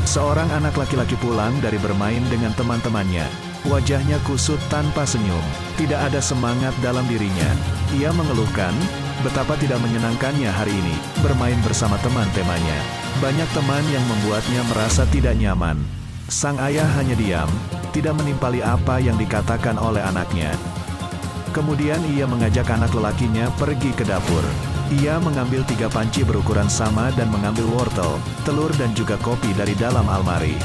Seorang anak laki-laki pulang dari bermain dengan teman-temannya. Wajahnya kusut tanpa senyum. Tidak ada semangat dalam dirinya. Ia mengeluhkan, betapa tidak menyenangkannya hari ini, bermain bersama teman-temannya. Banyak teman yang membuatnya merasa tidak nyaman. Sang ayah hanya diam, tidak menimpali apa yang dikatakan oleh anaknya. Kemudian ia mengajak anak lelakinya pergi ke dapur. Ia mengambil 3 panci berukuran sama dan mengambil wortel, telur dan juga kopi dari dalam almari.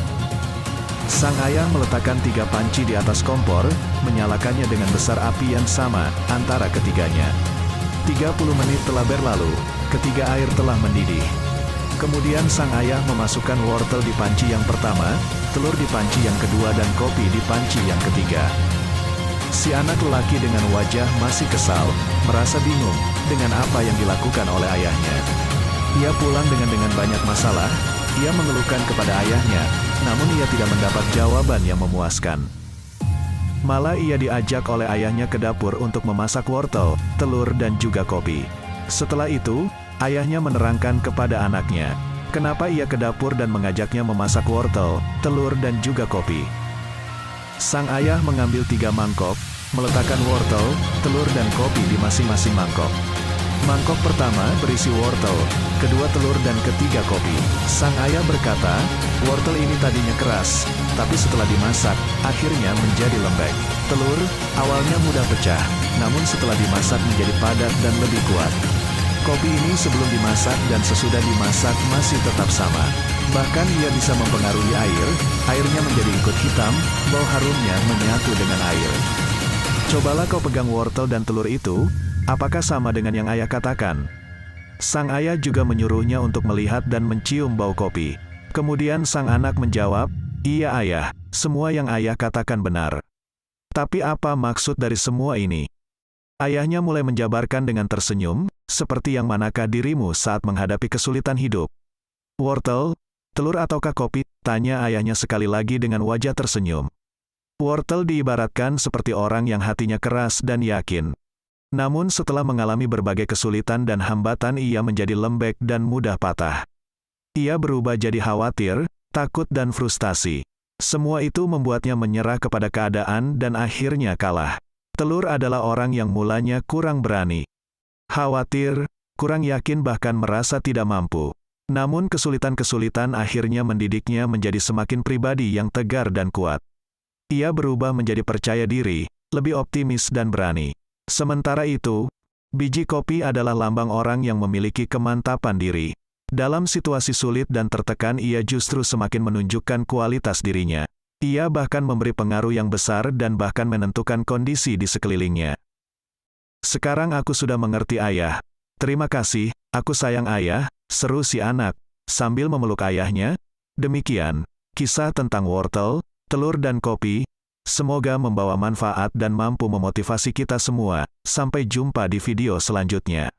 Sang ayah meletakkan 3 panci di atas kompor, menyalakannya dengan besar api yang sama antara ketiganya. 30 menit telah berlalu, ketiga air telah mendidih. Kemudian sang ayah memasukkan wortel di panci yang pertama, telur di panci yang kedua dan kopi di panci yang ketiga. Si anak lelaki dengan wajah masih kesal, merasa bingung dengan apa yang dilakukan oleh ayahnya. Ia pulang dengan banyak masalah, ia mengeluhkan kepada ayahnya, namun ia tidak mendapat jawaban yang memuaskan. Malah ia diajak oleh ayahnya ke dapur untuk memasak wortel, telur dan juga kopi. Setelah itu, ayahnya menerangkan kepada anaknya, kenapa ia ke dapur dan mengajaknya memasak wortel, telur dan juga kopi. Sang ayah mengambil 3 mangkok, meletakkan wortel, telur dan kopi di masing-masing mangkok. Mangkok pertama berisi wortel, kedua telur dan ketiga kopi. Sang ayah berkata, wortel ini tadinya keras, tapi setelah dimasak, akhirnya menjadi lembek. Telur, awalnya mudah pecah, namun setelah dimasak menjadi padat dan lebih kuat. Kopi ini sebelum dimasak dan sesudah dimasak masih tetap sama. Bahkan ia bisa mempengaruhi air, airnya menjadi ikut hitam, bau harumnya menyatu dengan air. Cobalah kau pegang wortel dan telur itu, apakah sama dengan yang ayah katakan? Sang ayah juga menyuruhnya untuk melihat dan mencium bau kopi. Kemudian sang anak menjawab, iya ayah, semua yang ayah katakan benar. Tapi apa maksud dari semua ini? Ayahnya mulai menjabarkan dengan tersenyum, seperti yang manakah dirimu saat menghadapi kesulitan hidup? Wortel, telur ataukah kopi? Tanya ayahnya sekali lagi dengan wajah tersenyum. Wortel diibaratkan seperti orang yang hatinya keras dan yakin. Namun setelah mengalami berbagai kesulitan dan hambatan ia menjadi lembek dan mudah patah. Ia berubah jadi khawatir, takut dan frustasi. Semua itu membuatnya menyerah kepada keadaan dan akhirnya kalah. Telur adalah orang yang mulanya kurang berani, khawatir, kurang yakin bahkan merasa tidak mampu. Namun kesulitan-kesulitan akhirnya mendidiknya menjadi semakin pribadi yang tegar dan kuat. Ia berubah menjadi percaya diri, lebih optimis dan berani. Sementara itu, biji kopi adalah lambang orang yang memiliki kemantapan diri. Dalam situasi sulit dan tertekan ia justru semakin menunjukkan kualitas dirinya. Ia bahkan memberi pengaruh yang besar dan bahkan menentukan kondisi di sekelilingnya. Sekarang aku sudah mengerti ayah. Terima kasih, aku sayang ayah, seru si anak, sambil memeluk ayahnya. Demikian, kisah tentang wortel, telur dan kopi. Semoga membawa manfaat dan mampu memotivasi kita semua. Sampai jumpa di video selanjutnya.